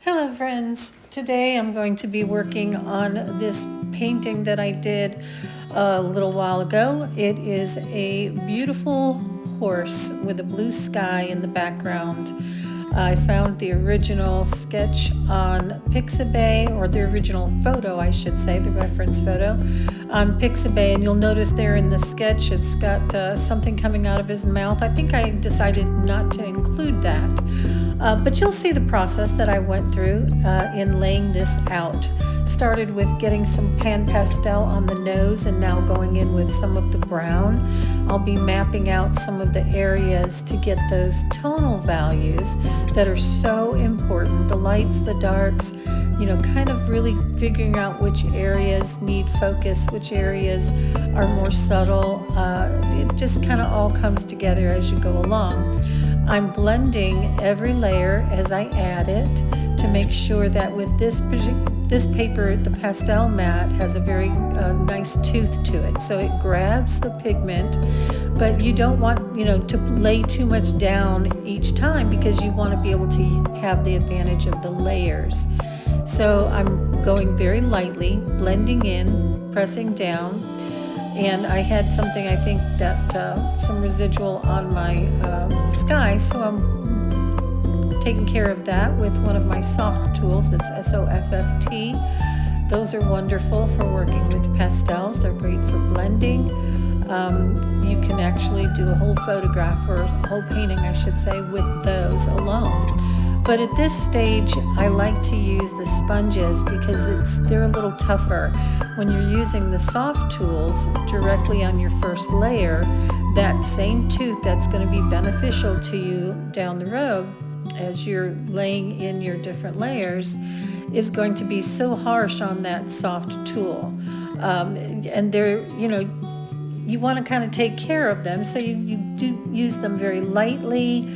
Hello friends, today I'm going to be working on this painting that I did a little while ago. It is a beautiful horse with a blue sky in the background. I found the original sketch on Pixabay, or the original photo I should say, the reference photo on Pixabay, and you'll notice there in the sketch it's got something coming out of his mouth. I think I decided not to include that. But you'll see the process that I went through in laying this out. Started with getting some PanPastel on the nose and now going in with some of the brown. I'll be mapping out some of the areas to get those tonal values that are so important. The lights, the darks, kind of really figuring out which areas need focus, which areas are more subtle. It just kind of all comes together as you go along. I'm blending every layer as I add it to make sure that with this paper, the pastel mat has a very nice tooth to it. So it grabs the pigment, but you don't want, to lay too much down each time because you want to be able to have the advantage of the layers. So I'm going very lightly, blending in, pressing down. And I had something, I think, that some residual on my sky, so I'm taking care of that with one of my soft tools. That's SOFFT. Those are wonderful for working with pastels. They're great for blending. You can actually do a whole photograph, or a whole painting, I should say, with those alone. But at this stage, I like to use the sponges because they're a little tougher. When you're using the soft tools directly on your first layer, that same tooth that's going to be beneficial to you down the road as you're laying in your different layers is going to be so harsh on that soft tool. And they're, you want to kind of take care of them, so you do use them very lightly,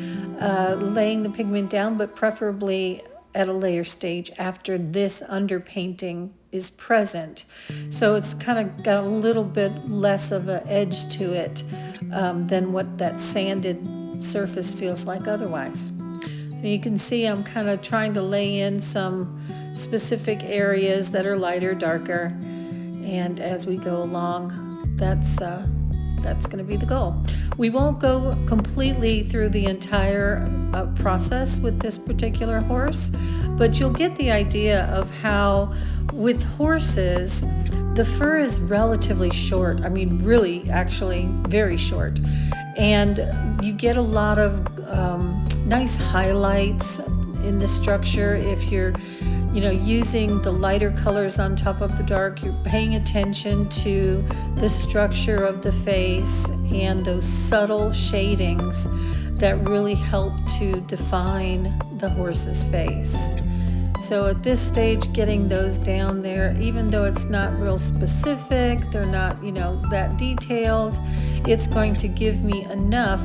laying the pigment down, but preferably at a layer stage after this underpainting is present. So it's kind of got a little bit less of an edge to it than what that sanded surface feels like otherwise. So you can see I'm kind of trying to lay in some specific areas that are lighter, darker, and as we go along, that's going to be the goal. We won't go completely through the entire process with this particular horse, but you'll get the idea of how with horses, the fur is relatively short. I mean, really, actually, very short. And you get a lot of nice highlights in the structure if you're using the lighter colors on top of the dark. You're paying attention to the structure of the face and those subtle shadings that really help to define the horse's face. So at this stage, getting those down there, even though it's not real specific, they're not, that detailed, it's going to give me enough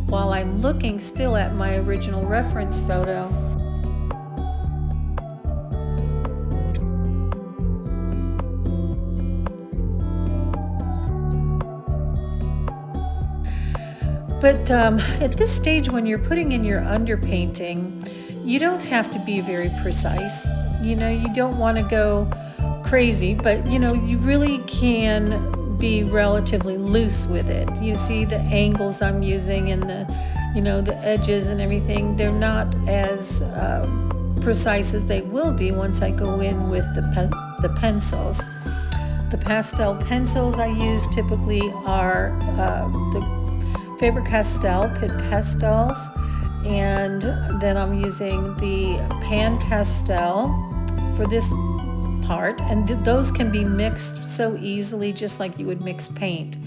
while I'm looking still at my original reference photo. But at this stage, when you're putting in your underpainting, you don't have to be very precise. You don't want to go crazy, but you really can be relatively loose with it. You see the angles I'm using and the edges and everything. They're not as precise as they will be once I go in with the pencils. The pastel pencils I use typically are the Faber-Castell Pitt Pastels, and then I'm using the PanPastel for this part, and those can be mixed so easily, just like you would mix paint.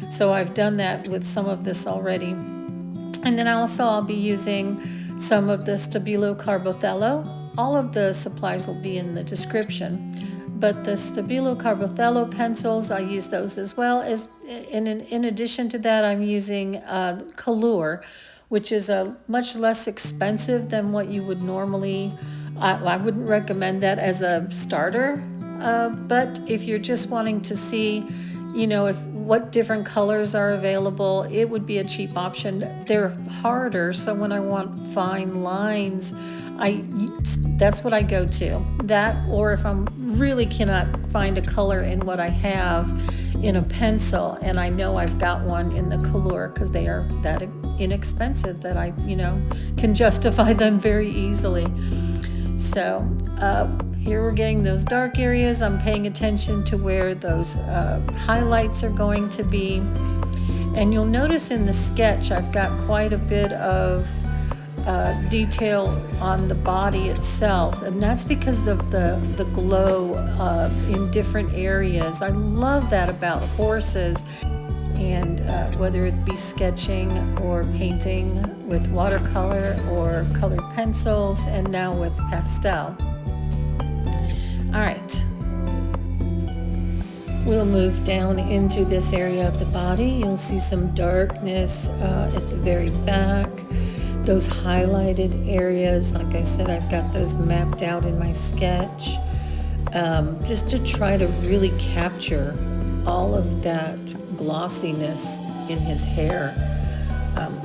So I've done that with some of this already. And then also I'll be using some of the Stabile CarbOthello. All of the supplies will be in the description. But the Stabile CarbOthello pencils, I use those as well. In addition to that, I'm using Kalour, which is a much less expensive than what you would normally. I wouldn't recommend that as a starter, but if you're just wanting to see, what different colors are available, it would be a cheap option. They're harder, so when I want fine lines, that's what I go to. That, or if I'm really cannot find a color in what I have in a pencil, and I know I've got one in the Kalour, because they are that inexpensive that I, can justify them very easily. So here we're getting those dark areas. I'm paying attention to where those highlights are going to be. And you'll notice in the sketch I've got quite a bit of detail on the body itself, and that's because of the glow in different areas. I love that about horses, and whether it be sketching or painting with watercolor or colored pencils, and now with pastel. All right, we'll move down into this area of the body. You'll see some darkness at the very back. Those highlighted areas, like I said, I've got those mapped out in my sketch, just to try to really capture all of that glossiness in his hair.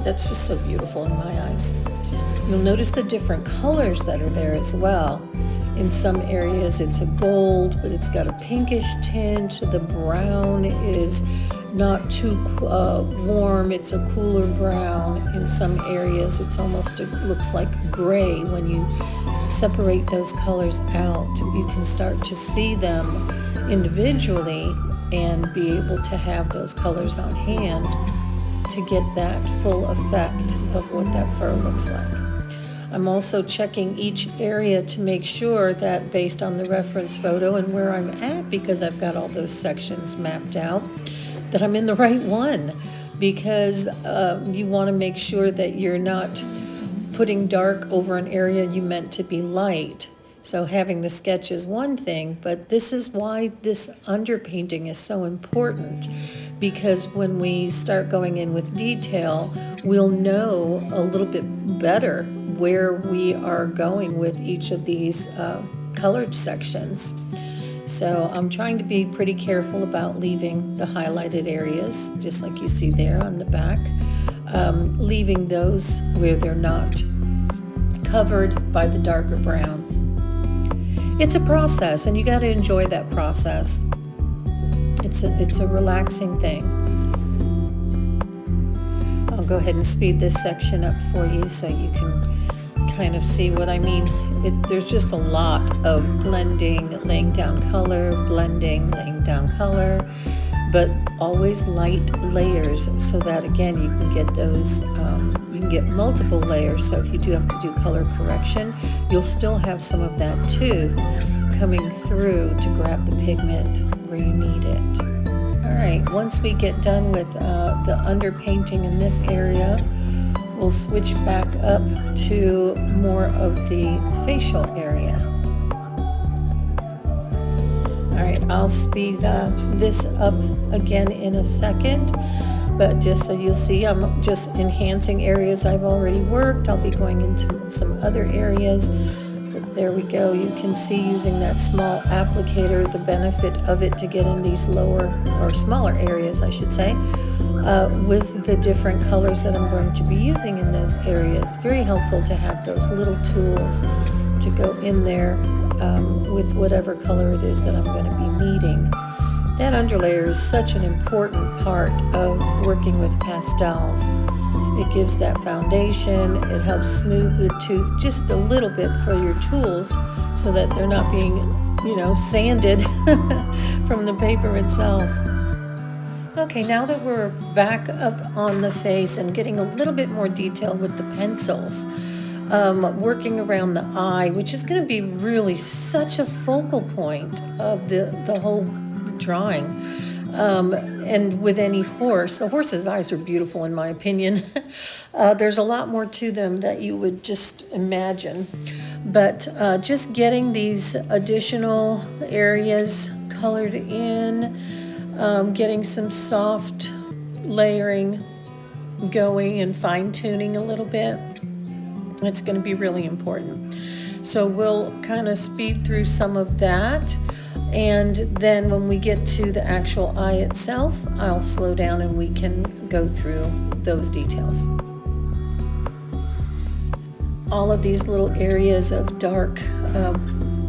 That's just so beautiful in my eyes. You'll notice the different colors that are there as well. In some areas it's a gold, but it's got a pinkish tinge. The brown is not too warm, it's a cooler brown. In some areas it's almost, it looks like gray. When you separate those colors out, you can start to see them individually and be able to have those colors on hand to get that full effect of what that fur looks like. I'm also checking each area to make sure that, based on the reference photo and where I'm at, because I've got all those sections mapped out, that I'm in the right one, because you want to make sure that you're not putting dark over an area you meant to be light. So having the sketch is one thing, but this is why this underpainting is so important, because when we start going in with detail, we'll know a little bit better where we are going with each of these colored sections. So I'm trying to be pretty careful about leaving the highlighted areas, just like you see there on the back, leaving those where they're not covered by the darker brown. It's a process, and you got to enjoy that process. It's a relaxing thing. I'll go ahead and speed this section up for you so you can kind of see what I mean. There's just a lot of blending, laying down color, blending, laying down color, but always light layers, so that again you can get those, you can get multiple layers. So if you do have to do color correction, you'll still have some of that tooth coming through to grab the pigment where you need it. All right, once we get done with the underpainting in this area, we'll switch back up to more of the facial area. All right, I'll speed this up again in a second, but just so you'll see, I'm just enhancing areas I've already worked. I'll be going into some other areas. But there we go. You can see, using that small applicator, the benefit of it to get in these lower or smaller areas, I should say, with the different colors that I'm going to be using in those areas. Very helpful to have those little tools to go in there with whatever color it is that I'm going to be needing. That underlayer is such an important part of working with pastels. It gives that foundation. It helps smooth the tooth just a little bit for your tools, so that they're not being, sanded from the paper itself. Okay, now that we're back up on the face and getting a little bit more detail with the pencils, working around the eye, which is going to be really such a focal point of the whole drawing. And with any horse, the horse's eyes are beautiful in my opinion. There's a lot more to them that you would just imagine. But just getting these additional areas colored in, getting some soft layering going and fine-tuning a little bit, it's going to be really important. So we'll kind of speed through some of that, and then when we get to the actual eye itself, I'll slow down and we can go through those details. all of these little areas of dark,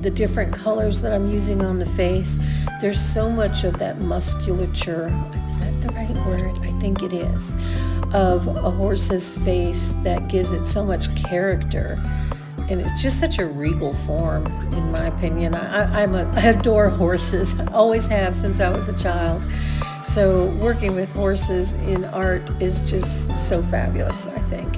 the different colors that I'm using on the face. There's so much of that musculature, is that the right word? I think it is, of a horse's face that gives it so much character. And it's just such a regal form, in my opinion. I adore horses. I always have since I was a child. So working with horses in art is just so fabulous, I think.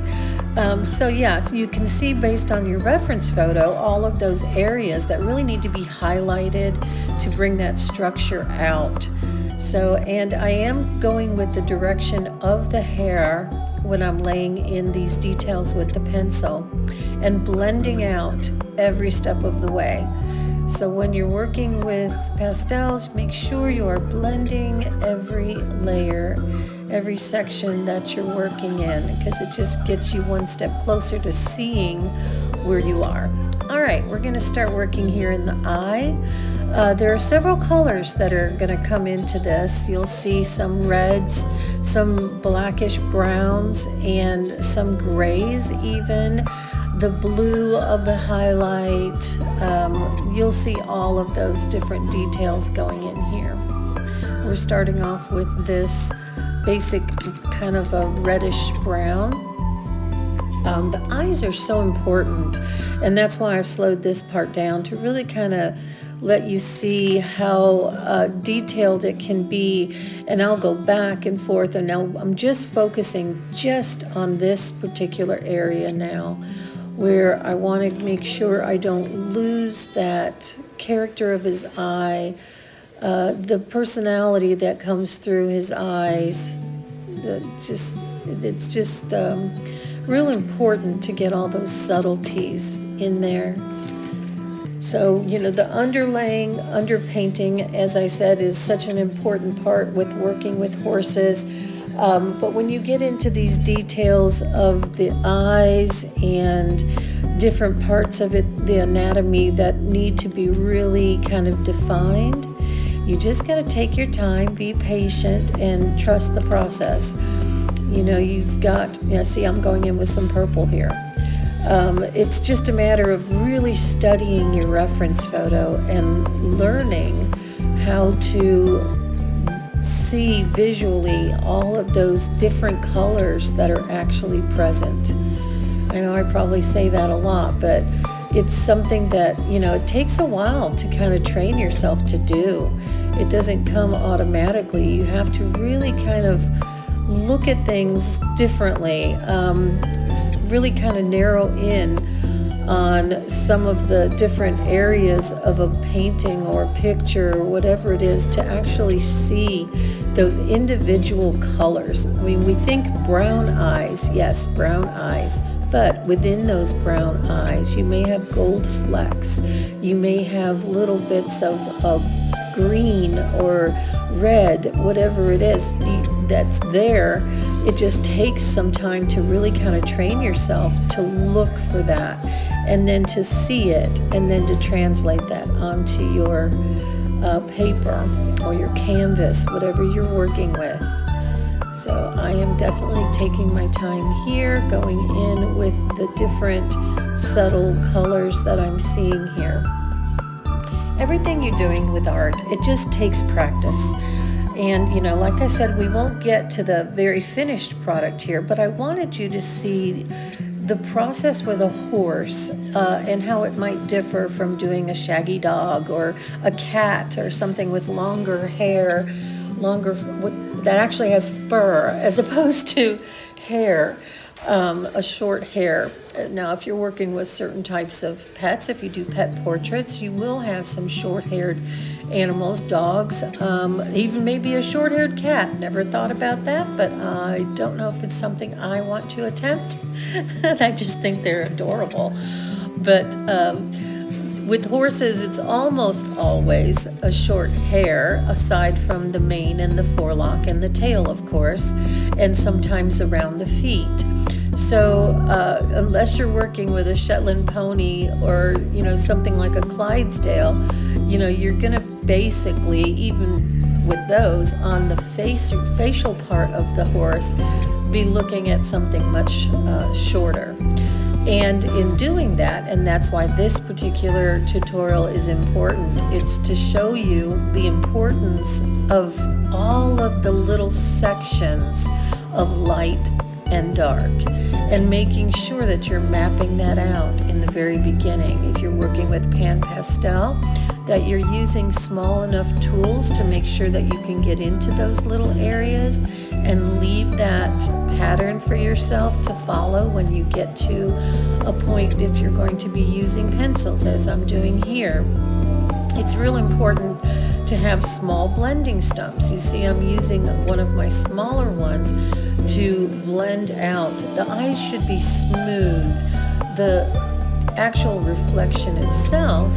So you can see based on your reference photo all of those areas that really need to be highlighted to bring that structure out. So, and I am going with the direction of the hair when I'm laying in these details with the pencil and blending out every step of the way. So when you're working with pastels, make sure you are blending every layer, every section that you're working in, because it just gets you one step closer to seeing where you are. All right, we're going to start working here in the eye. There are several colors that are going to come into this. You'll see some reds, some blackish browns, and some grays even. The blue of the highlight. You'll see all of those different details going in here. We're starting off with this basic kind of a reddish brown. The eyes are so important, and that's why I've slowed this part down to really kind of let you see how detailed it can be. And I'll go back and forth, and now I'm just focusing just on this particular area now, where I want to make sure I don't lose that character of his eye, the personality that comes through his eyes. It's just real important to get all those subtleties in there. So, the underpainting, as I said, is such an important part with working with horses. But when you get into these details of the eyes and different parts of it, the anatomy that need to be really kind of defined, you just got to take your time, be patient, and trust the process. You've got, see, I'm going in with some purple here. It's just a matter of really studying your reference photo and learning how to see visually all of those different colors that are actually present. I know I probably say that a lot, but it's something that, it takes a while to kind of train yourself to do. It doesn't come automatically. You have to really kind of look at things differently, really kind of narrow in on some of the different areas of a painting or a picture or whatever it is to actually see those individual colors. I mean, we think brown eyes, yes, brown eyes, but within those brown eyes, you may have gold flecks. You may have little bits of green or red, whatever it is that's there. It just takes some time to really kind of train yourself to look for that, and then to see it, and then to translate that onto your paper or your canvas, whatever you're working with. So I am definitely taking my time here, going in with the different subtle colors that I'm seeing here. Everything you're doing with art, it just takes practice. And, like I said, we won't get to the very finished product here, but I wanted you to see the process with a horse and how it might differ from doing a shaggy dog or a cat or something with longer hair, that actually has fur as opposed to hair, a short hair. Now, if you're working with certain types of pets, if you do pet portraits, you will have some short-haired animals, dogs, even maybe a short-haired cat. Never thought about that, but I don't know if it's something I want to attempt. I just think they're adorable. But with horses, it's almost always a short hair, aside from the mane and the forelock and the tail, of course, and sometimes around the feet. So unless you're working with a Shetland pony or, something like a Clydesdale, you're going to basically, even with those, on the facial part of the horse, be looking at something much shorter. And in doing that, and that's why this particular tutorial is important, it's to show you the importance of all of the little sections of light and dark, and making sure that you're mapping that out in the very beginning. If you're working with PanPastel, that you're using small enough tools to make sure that you can get into those little areas and leave that pattern for yourself to follow when you get to a point if you're going to be using pencils, as I'm doing here. It's real important to have small blending stumps. You see, I'm using one of my smaller ones to blend out. The eyes should be smooth. The actual reflection itself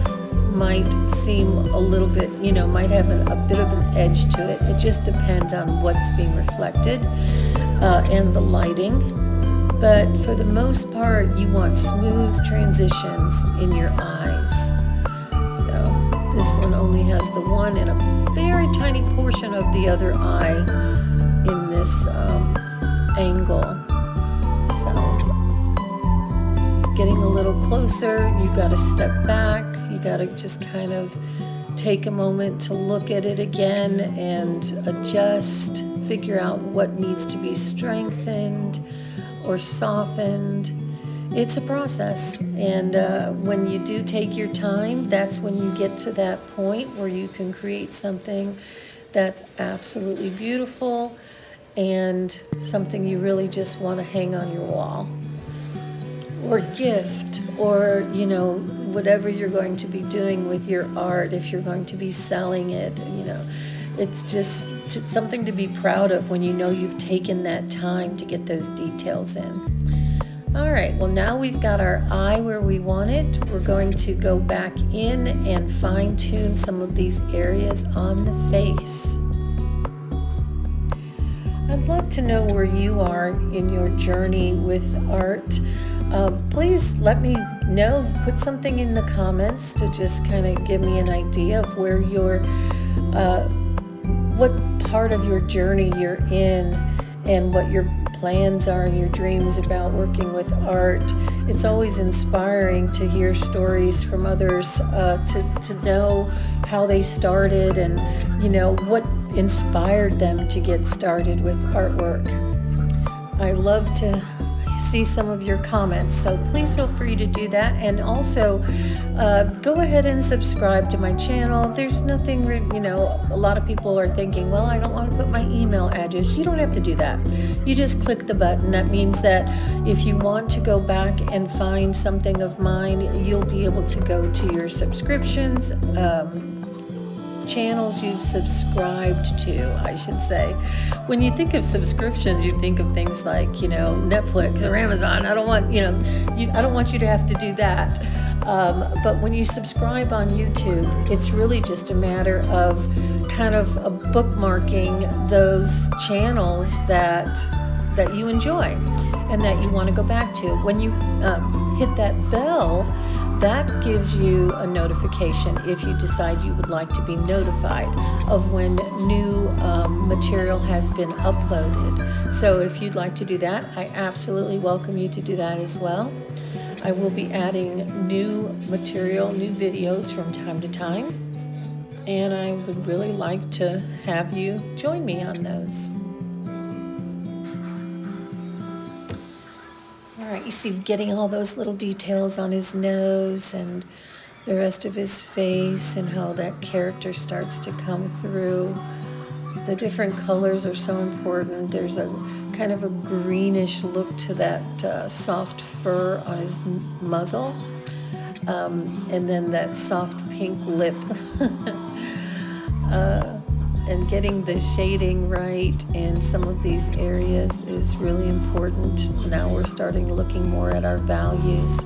might seem a little bit, might have a bit of an edge to it. It just depends on what's being reflected and the lighting. But for the most part, you want smooth transitions in your eyes. So this one only has the one and a very tiny portion of the other eye in this angle. So getting a little closer, you got to step back. You got to just kind of take a moment to look at it again and adjust, figure out what needs to be strengthened or softened. It's a process, and when you do take your time, that's when you get to that point where you can create something that's absolutely beautiful and something you really just want to hang on your wall or gift, or whatever you're going to be doing with your art. If you're going to be selling it, it's just something to be proud of when you've taken that time to get those details in. All right, well, now we've got our eye where we want it. We're going to go back in and fine tune some of these areas on the face. I'd love to know where you are in your journey with art. Please let me know, put something in the comments to just kind of give me an idea of where what part of your journey you're in and what your plans are and your dreams about working with art. It's always inspiring to hear stories from others, to know how they started and, what inspired them to get started with artwork. I love to see some of your comments, so please feel free to do that. And also go ahead and subscribe to my channel. There's nothing, a lot of people are thinking, well, I don't want to put my email address. You don't have to do that. You just click the button. That means that if you want to go back and find something of mine, you'll be able to go to your subscriptions, channels you've subscribed to, I should say. When you think of subscriptions, you think of things like, Netflix or Amazon. I don't want you to have to do that. But when you subscribe on YouTube, it's really just a matter of kind of bookmarking those channels that you enjoy and that you want to go back to. When you hit that bell, that gives you a notification if you decide you would like to be notified of when new material has been uploaded. So if you'd like to do that, I absolutely welcome you to do that as well. I will be adding new material, new videos from time to time, and I would really like to have you join me on those. Alright, you see getting all those little details on his nose and the rest of his face and how that character starts to come through. The different colors are so important. There's a kind of a greenish look to that soft fur on his muzzle, and then that soft pink lip. And getting the shading right in some of these areas is really important. Now we're starting looking more at our values.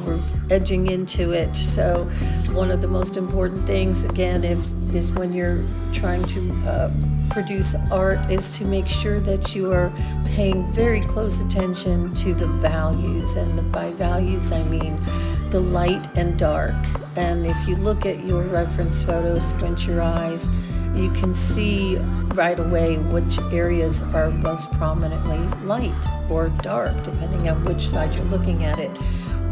We're edging into it. So one of the most important things, again, is when you're trying to produce art, is to make sure that you are paying very close attention to the values. And by values, I mean the light and dark. And if you look at your reference photo, squint your eyes, you can see right away which areas are most prominently light or dark, depending on which side you're looking at it.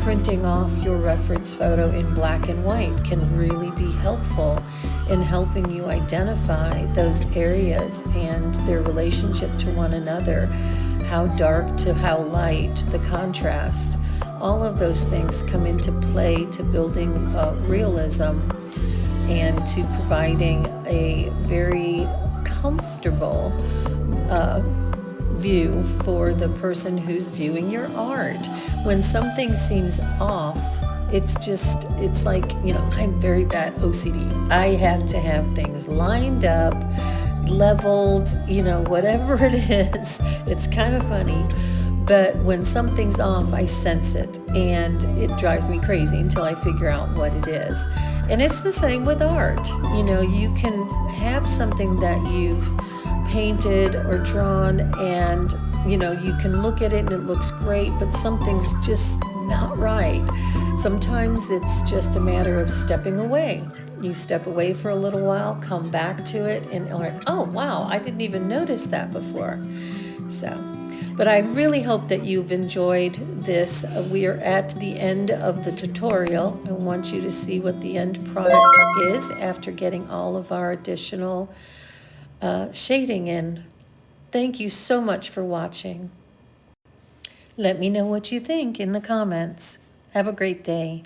Printing off your reference photo in black and white can really be helpful in helping you identify those areas and their relationship to one another, how dark to how light, the contrast. All of those things come into play to building realism and to providing a very comfortable view for the person who's viewing your art. When something seems off, it's like, I'm very bad OCD. I have to have things lined up, leveled, whatever it is. It's kind of funny. But when something's off, I sense it, and it drives me crazy until I figure out what it is. And it's the same with art. You can have something that you've painted or drawn, and you can look at it and it looks great, but something's just not right. Sometimes it's just a matter of stepping away. You step away for a little while, come back to it, and oh wow, I didn't even notice that before. But I really hope that you've enjoyed this. We are at the end of the tutorial. I want you to see what the end product is after getting all of our additional shading in. Thank you so much for watching. Let me know what you think in the comments. Have a great day.